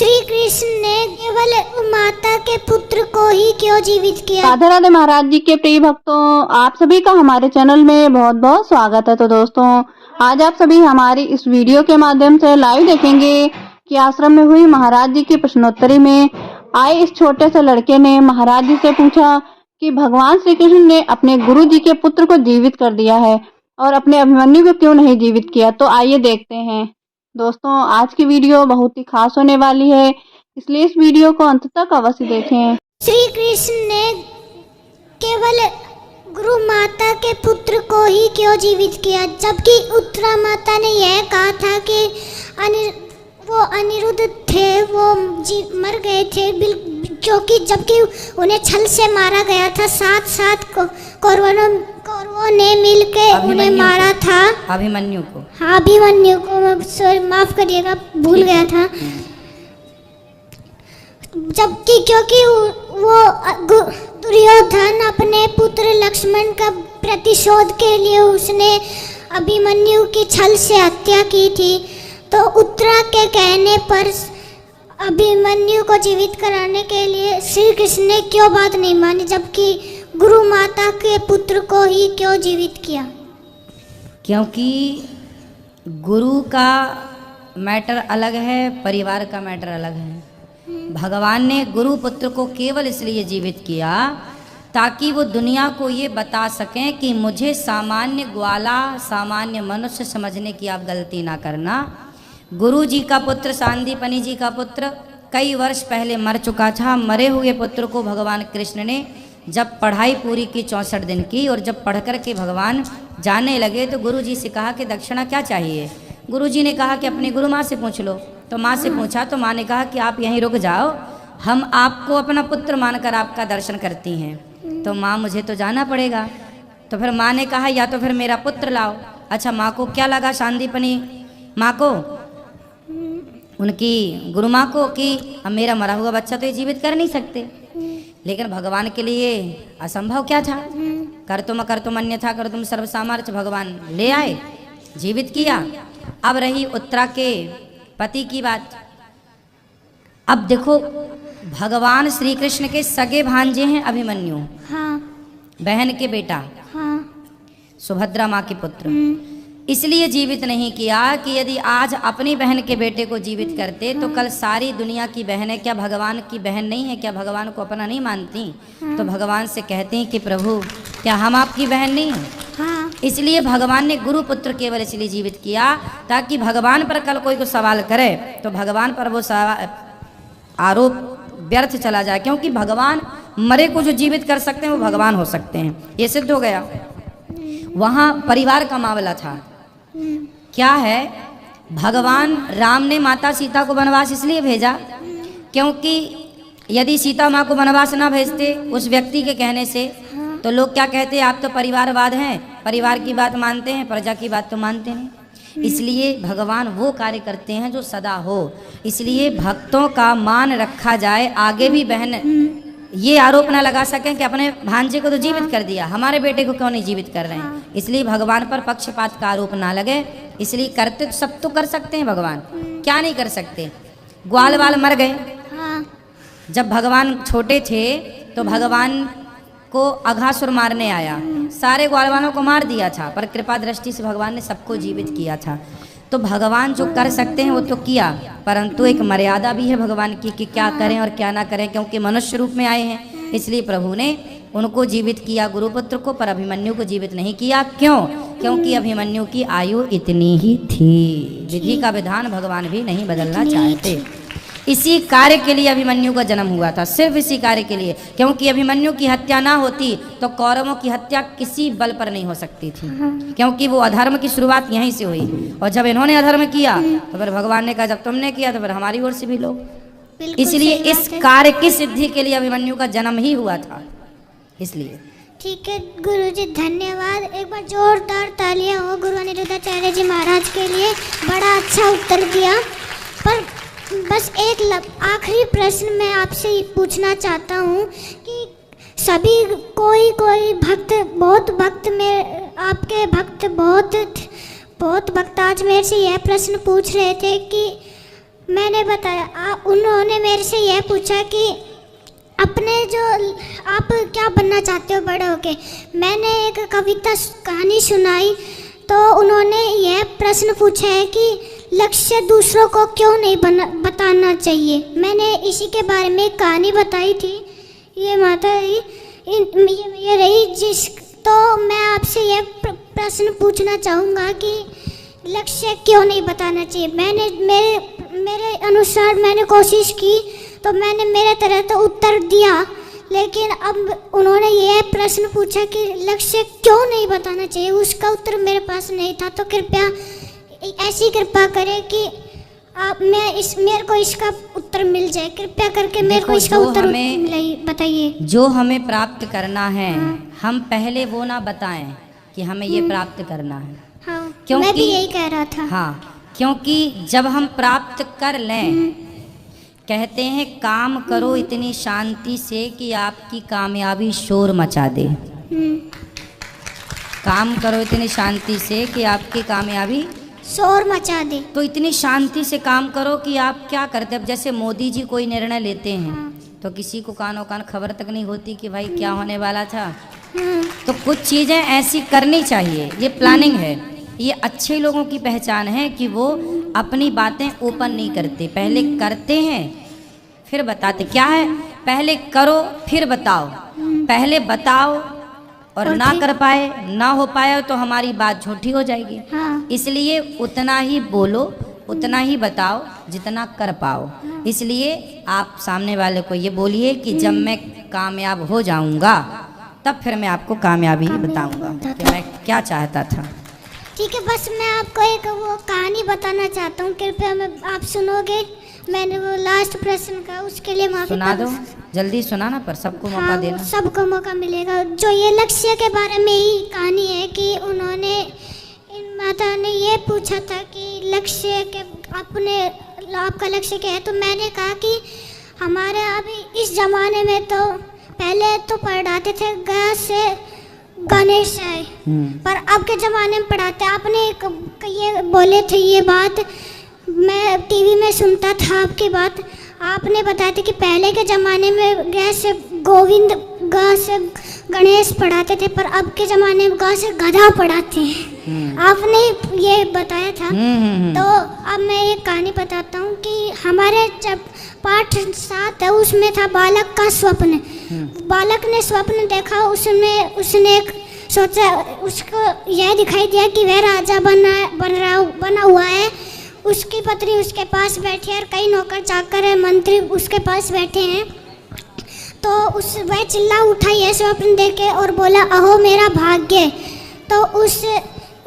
श्री कृष्ण ने केवल माता के पुत्र को ही क्यों जीवित किया? राधे राधे महाराज जी के प्रिय भक्तों, आप सभी का हमारे चैनल में बहुत बहुत स्वागत है। तो दोस्तों, आज आप सभी हमारी इस वीडियो के माध्यम से लाइव देखेंगे कि आश्रम में हुई महाराज जी की प्रश्नोत्तरी में आए इस छोटे से लड़के ने महाराज जी से पूछा कि भगवान श्री कृष्ण ने अपने गुरु जी के पुत्र को जीवित कर दिया है और अपने अभिमन्यु को क्यों नहीं जीवित किया। तो आइए देखते हैं। दोस्तों, आज की वीडियो बहुत ही खास होने वाली है, इसलिए इस वीडियो को अंत तक अवश्य देखें। श्री कृष्ण ने केवल गुरु माता के पुत्र को ही क्यों जीवित किया, जबकि उत्तरा माता ने यह कहा था कि वो अनिरुद्ध थे, वो मर गए थे, क्योंकि जबकि उन्हें छल से मारा गया था। साथ कौरवों ने मिलकर उन्हें मारा था। अभिमन्यु को, हाँ, अभिमन्यु को, सॉरी माफ करिएगा, भूल गया था। जबकि क्योंकि वो दुर्योधन अपने पुत्र लक्ष्मण का प्रतिशोध के लिए उसने अभिमन्यु की छल से हत्या की थी, तो उत्तरा के कहने पर अभिमन्यु को जीवित कराने के लिए श्री कृष्ण ने क्यों बात नहीं मानी, जबकि गुरु माता के पुत्र को ही क्यों जीवित किया? क्योंकि गुरु का मैटर अलग है, परिवार का मैटर अलग है। भगवान ने गुरु पुत्र को केवल इसलिए जीवित किया ताकि वो दुनिया को ये बता सकें कि मुझे सामान्य ग्वाला, सामान्य मनुष्य समझने की आप गलती ना करना। गुरु जी का पुत्र, सांदीपनि जी का पुत्र कई वर्ष पहले मर चुका था। मरे हुए पुत्र को भगवान कृष्ण ने जब पढ़ाई पूरी की 64 दिन की, और जब पढ़ कर के भगवान जाने लगे तो गुरु जी से कहा कि दक्षिणा क्या चाहिए। गुरु जी ने कहा कि अपनी गुरु माँ से पूछ लो। तो माँ से पूछा तो माँ ने कहा कि आप यहीं रुक जाओ, हम आपको अपना पुत्र मानकर आपका दर्शन करती हैं। तो माँ, मुझे तो जाना पड़ेगा। तो फिर माँ ने कहा या तो फिर मेरा पुत्र लाओ। अच्छा, माँ को क्या लगा, सांदीपनि माँ को, उनकी गुरु माँ को, कि अब मेरा मरा हुआ बच्चा तो ये जीवित कर नहीं सकते। लेकिन भगवान के लिए असंभव क्या था? कर तुम अन्यथा कर तुम सर्व सामर्थ्य। भगवान ले आए, जीवित किया। अब रही उत्तरा के पति की बात। अब देखो, भगवान श्री कृष्ण के सगे भांजे हैं अभिमन्यु, हाँ, बहन के बेटा, हाँ, सुभद्रा माँ के पुत्र। इसलिए जीवित नहीं किया कि यदि आज अपनी बहन के बेटे को जीवित करते तो कल सारी दुनिया की बहनें क्या भगवान की बहन नहीं है? क्या भगवान को अपना नहीं मानती? तो भगवान से कहती कि प्रभु, क्या हम आपकी बहन नहीं हैं? हाँ। इसलिए भगवान ने गुरु पुत्र केवल इसलिए जीवित किया ताकि भगवान पर कल कोई को सवाल करे तो भगवान पर वो आरोप व्यर्थ चला जाए। क्योंकि भगवान मरे को जो जीवित कर सकते हैं वो भगवान हो सकते हैं, ये सिद्ध हो गया। वहाँ परिवार का मामला था। क्या है, भगवान राम ने माता सीता को वनवास इसलिए भेजा क्योंकि यदि सीता माँ को वनवास ना भेजते उस व्यक्ति के कहने से, तो लोग क्या कहते, आप तो परिवारवाद हैं, परिवार की बात मानते हैं, प्रजा की बात तो मानते नहीं। इसलिए भगवान वो कार्य करते हैं जो सदा हो। इसलिए भक्तों का मान रखा जाए। आगे भी बहन ये आरोप ना लगा सकें कि अपने भांजे को तो जीवित कर दिया, हमारे बेटे को क्यों नहीं जीवित कर रहे हैं। इसलिए भगवान पर पक्षपात का आरोप ना लगे। इसलिए करते तो सब तो कर सकते हैं, भगवान क्या नहीं कर सकते। ग्वाल वाल मर गए। जब भगवान छोटे थे तो भगवान को अघासुर मारने आया, सारे ग्वाल वालों को मार दिया था, पर कृपा दृष्टि से भगवान ने सबको जीवित किया था। तो भगवान जो कर सकते हैं वो तो किया, परंतु एक मर्यादा भी है भगवान की कि क्या करें और क्या ना करें। क्योंकि मनुष्य रूप में आए हैं, इसलिए प्रभु ने उनको जीवित किया, गुरुपुत्र को, पर अभिमन्यु को जीवित नहीं किया। क्यों? क्योंकि अभिमन्यु की आयु इतनी ही थी। विधि का विधान भगवान भी नहीं बदलना चाहते। इसी कार्य के लिए अभिमन्यु का जन्म हुआ था, सिर्फ इसी कार्य के लिए। क्योंकि अभिमन्यु की हत्या ना होती तो कौरवों की हत्या किसी बल पर नहीं हो सकती थी, क्योंकि वो अधर्म की शुरुआत यहीं से हुई। और जब इन्होंने अधर्म किया तो फिर भगवान ने कहा जब तुमने किया तो फिर हमारी ओर से भी लो। इसलिए इस कार्य की सिद्धि के लिए अभिमन्यु का जन्म ही हुआ था। इसलिए ठीक है गुरुजी, धन्यवाद। एक बार जोरदार तालियां हो गुरु अनिरुद्धाचार्य जी महाराज के लिए, बड़ा अच्छा उत्तर दिया। पर बस एक आखिरी प्रश्न मैं आपसे पूछना चाहता हूँ कि सभी कोई भक्त, बहुत भक्त में आपके भक्त बहुत भक्त आज मेरे से यह प्रश्न पूछ रहे थे कि मैंने बताया, उन्होंने मेरे से यह पूछा कि अपने जो आप क्या बनना चाहते हो बड़े होके। मैंने एक कविता कहानी सुनाई तो उन्होंने यह प्रश्न पूछा है कि लक्ष्य दूसरों को क्यों नहीं बताना चाहिए। मैंने इसी के बारे में एक कहानी बताई थी। ये माता ये रही जिस, तो मैं आपसे यह प्रश्न पूछना चाहूँगा कि लक्ष्य क्यों नहीं बताना चाहिए। मैंने मेरे अनुसार मैंने कोशिश की तो मैंने मेरे तरह तो उत्तर दिया, लेकिन अब उन्होंने यह प्रश्न पूछा कि लक्ष्य क्यों नहीं बताना चाहिए, उसका उत्तर मेरे पास नहीं था। तो कृपया ऐसी कृपा करें कि आप मेरे को इसका उत्तर मिल जाए। कृपया करके मेरे को इसका उत्तर बताइए। जो हमें प्राप्त करना है, हम पहले वो ना बताएं कि हमें ये प्राप्त करना है। हाँ, क्योंकि मैं भी यही कह रहा था। हाँ, क्योंकि जब हम प्राप्त कर लें, कहते हैं काम करो इतनी शांति से कि आपकी कामयाबी शोर मचा दे। काम करो इतनी शांति से कि आपकी कामयाबी शोर मचा दे। तो इतनी शांति से काम करो कि आप क्या करते, अब जैसे मोदी जी कोई निर्णय लेते हैं तो किसी को कानो कान खबर तक नहीं होती कि भाई क्या होने वाला था। तो कुछ चीज़ें ऐसी करनी चाहिए, ये प्लानिंग है। ये अच्छे लोगों की पहचान है कि वो अपनी बातें ओपन नहीं करते, पहले करते हैं फिर बताते। क्या है, पहले करो फिर बताओ। पहले बताओ और ना कर पाए, ना हो पाए तो हमारी बात झूठी हो जाएगी। इसलिए उतना ही बोलो, उतना ही बताओ जितना कर पाओ। इसलिए आप सामने वाले को ये बोलिए कि जब मैं कामयाब हो जाऊंगा तब फिर मैं आपको कामयाबी बताऊंगा कि मैं क्या चाहता था। ठीक है, बस मैं आपको एक वो कहानी बताना चाहता हूँ, कृपया आप सुनोगे। मैंने वो लास्ट प्रश्न का, उसके लिए माफी। सुना दो, जल्दी सुनाना, पर सबको मौका देना। सबको मौका मिलेगा। जो ये लक्ष्य के बारे में ही कहानी है कि उन्होंने, इन माता ने ये पूछा था कि लक्ष्य के आपका लक्ष्य क्या है। तो मैंने कहा कि हमारे अभी इस ज़माने में तो पहले तो पढ़ाते थे ग से गणेश है, पर अब के ज़माने में पढ़ाते। आपने ये बोले थे, ये बात मैं टीवी में सुनता था आपकी बात। आपने बताया था कि पहले के ज़माने में ग से गोविंद, ग से गणेश पढ़ाते थे, पर अब के ज़माने में ग से गधा पढ़ाते हैं। आपने ये बताया था। तो अब मैं एक कहानी बताता हूँ कि हमारे जब पाठ 7 है उसमें था बालक का स्वप्न। बालक ने स्वप्न देखा, उसने सोचा, उसको यह दिखाई दिया कि वह राजा बना हुआ है। उसकी पत्नी उसके पास बैठी है और कई नौकर चाकर है, मंत्री उसके पास बैठे हैं। तो वह चिल्ला उठा ये स्वप्न देखे और बोला, अहो मेरा भाग्य। तो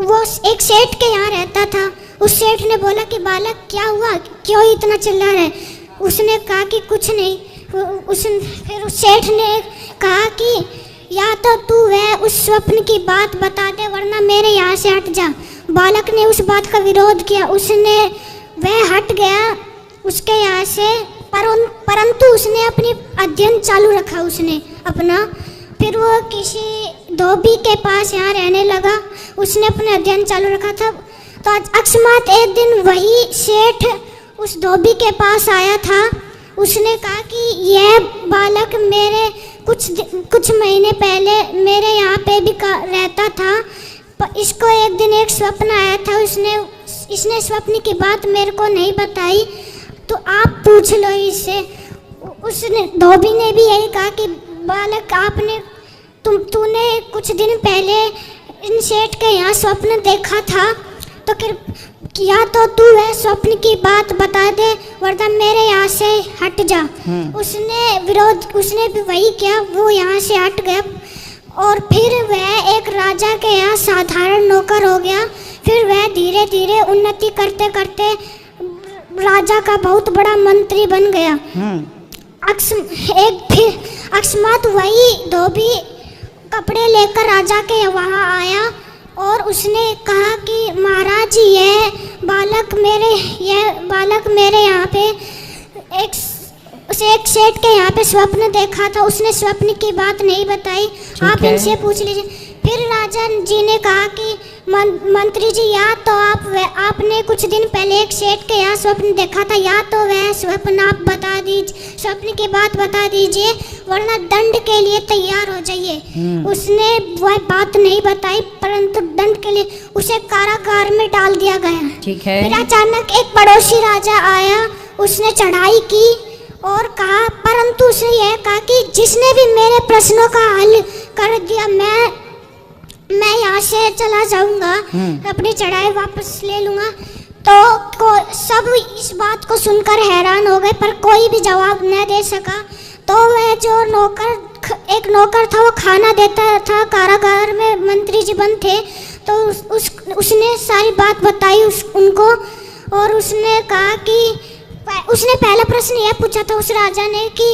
वो एक सेठ के यहाँ रहता था। उस सेठ ने बोला कि बालक क्या हुआ, क्यों इतना चिल्ला रहे। उसने कहा कि कुछ नहीं। फिर उस सेठ ने कहा कि या तो तू वह उस स्वप्न की बात बता दे वरना मेरे यहाँ से हट जा। बालक ने उस बात का विरोध किया, वह हट गया उसके यहाँ से, परंतु उसने अपनी अध्ययन चालू रखा उसने अपना। फिर वो किसी धोबी के पास यहाँ रहने लगा, उसने अपने अध्ययन चालू रखा था। तो अकस्मात एक दिन वही सेठ उस धोबी के पास आया था। उसने कहा कि यह बालक मेरे कुछ महीने पहले मेरे यहाँ पे भी रहता था, पर इसको एक दिन एक स्वप्न आया था। इसने स्वप्न की बात मेरे को नहीं बताई, तो आप पूछ लो इससे। उसने, धोबी ने भी यही कहा कि बालक तूने कुछ दिन पहले इन सेठ के यहाँ स्वप्न देखा था, तो या तो तू वह स्वप्न की बात बता दे वरना मेरे यहाँ से हट जा। उसने भी वही किया, वो यहाँ से हट गया और फिर वह एक राजा के यहाँ साधारण नौकर हो गया। फिर वह धीरे धीरे उन्नति करते करते राजा का बहुत बड़ा मंत्री बन गया। अकस्मात वही धोबी कपड़े लेकर राजा के वहाँ आया और उसने कहा कि महाराज यह बालक मेरे यहाँ पे एक सेठ के यहाँ पे स्वप्न देखा था। उसने स्वप्न की बात नहीं बताई, आप इनसे पूछ लीजिए। फिर राजा जी ने कहा कि मंत्री जी या तो आपने कुछ दिन पहले एक सेठ के यहाँ स्वप्न देखा था, या तो वह स्वप्न आप बता दीजिए, स्वप्न की बात बता दीजिए, वरना दंड के लिए तैयार हो जाइए। उसने वह बात नहीं बताई, परंतु दंड के लिए उसे कारागार में डाल दिया गया। ठीक है। फिर अचानक एक पड़ोसी राजा आया, उसने चढ़ाई की और कहा, परंतु उसने यह कहा कि जिसने भी मेरे प्रश्नों का हल कर दिया, मैं यहाँ से चला जाऊंगा, अपनी चढ़ाई वापस ले लूंगा। तो सब इस बात को सुनकर हैरान हो गए, पर कोई भी जवाब न दे सका। तो वह जो एक नौकर था, वो खाना देता था कारागार में, मंत्री जी बंद थे। तो उसने सारी बात बताई उनको, और उसने कहा कि उसने पहला प्रश्न यह पूछा था उस राजा ने कि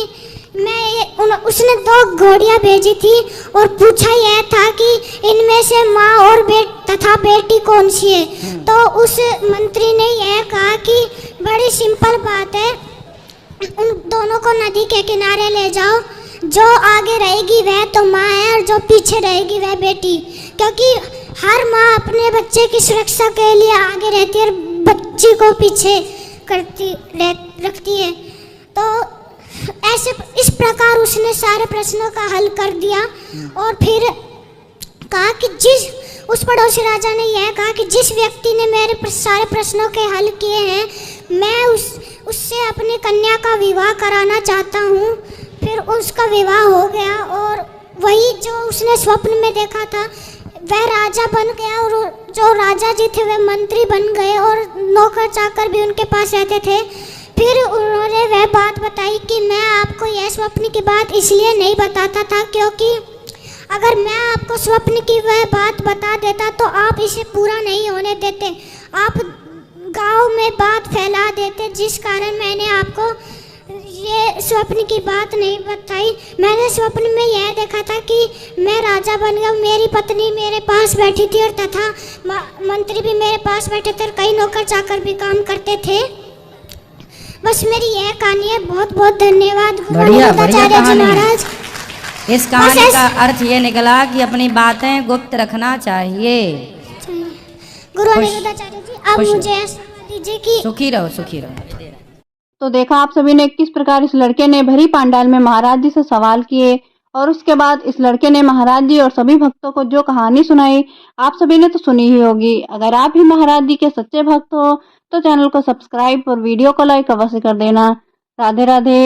उसने 2 घोड़ियां भेजी थी और पूछा यह था कि इनमें से माँ और तथा बेटी कौन सी है। तो उस मंत्री ने यह कहा कि बड़ी सिंपल बात है, उन दोनों को नदी के किनारे ले जाओ, जो आगे रहेगी वह तो माँ है और जो पीछे रहेगी वह बेटी, क्योंकि हर माँ अपने बच्चे की सुरक्षा के लिए आगे रहती है और बच्ची को पीछे रखती है। तो ऐसे इस प्रकार उसने सारे प्रश्नों का हल कर दिया। और फिर कहा कि उस पड़ोसी राजा ने यह कहा कि जिस व्यक्ति ने मेरे सारे प्रश्नों के हल किए हैं, मैं उससे अपनी कन्या का विवाह कराना चाहता हूँ। फिर उसका विवाह हो गया और वही जो उसने स्वप्न में देखा था वह राजा बन गया, और जो राजा जी थे वह मंत्री बन गए, और नौकर चाकर भी उनके पास रहते थे। फिर उन्होंने वह बात बताई कि मैं आपको यह स्वप्न की बात इसलिए नहीं बताता था, क्योंकि अगर मैं आपको स्वप्न की वह बात बता देता तो आप इसे पूरा नहीं होने देते, आप गांव में बात फैला देते, जिस कारण मैंने आपको ये स्वप्न की बात नहीं बताई। मैंने स्वप्न में यह देखा था कि मैं राजा बन गया, मेरी पत्नी मेरे पास बैठी थी और तथा मंत्री भी मेरे पास बैठे थे और कई नौकर चाकर भी काम करते थे। बस मेरी यह कहानी है। बहुत बहुत धन्यवाद। बढ़िया कहानी। महाराज, इस कहानी का अर्थ ये निकला कि अपनी बातें गुप्त रखना चाहिए। गुरु अनिरुद्धाचार्य जी, अब मुझे ऐसा दीजिए कि सुखी रहो, सुखी रहो। तो देखा आप सभी ने किस प्रकार इस लड़के ने भरी पांडाल में महाराज जी से सवाल किए, और उसके बाद इस लड़के ने महाराज जी और सभी भक्तों को जो कहानी सुनाई, आप सभी ने तो सुनी ही होगी। अगर आप भी महाराज जी के सच्चे भक्त हो तो चैनल को सब्सक्राइब और वीडियो को लाइक अवश्य कर देना। राधे राधे।